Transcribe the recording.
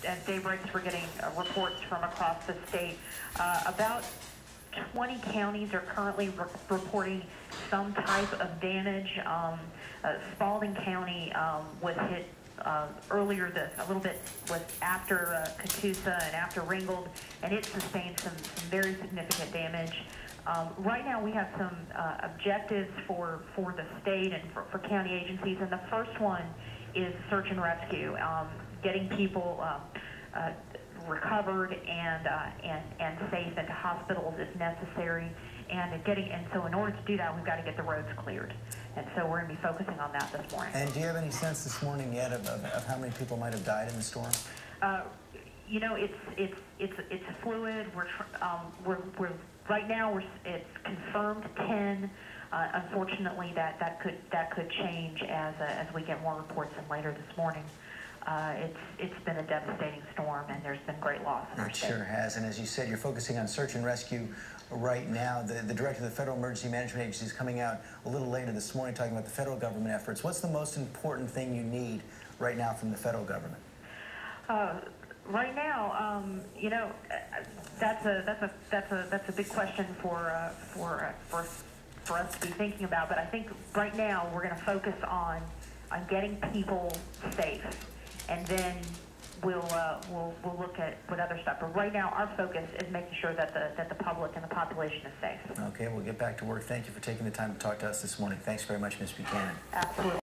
at daybreaks, we're getting reports from across the state. About 20 counties are currently reporting some type of damage. Spalding County was hit earlier, a little bit was after Catoosa and after Ringgold, and it sustained some very significant damage. Right now we have some objectives for the state and for county agencies, and the first one is search and rescue, getting people recovered and safe into hospitals if necessary, and so in order to do that, we've got to get the roads cleared, and so we're going to be focusing on that this morning. And do you have any sense this morning yet of how many people might have died in the storm? You know, it's fluid. We're right now it's confirmed 10. Unfortunately, that could change as we get more reports in later this morning. It's been a devastating storm, and there's been great loss in our state. It sure has. And as you said, you're focusing on search and rescue right now. The director of the Federal Emergency Management Agency is coming out a little later this morning talking about the federal government efforts. What's the most important thing you need right now from the federal government? Right now, you know, that's a big question for us to be thinking about. But I think right now we're going to focus on getting people safe, and then we'll look at what other stuff. But right now, our focus is making sure that the public and the population is safe. Okay, we'll get back to work. Thank you for taking the time to talk to us this morning. Thanks very much, Ms. Buchanan. Absolutely.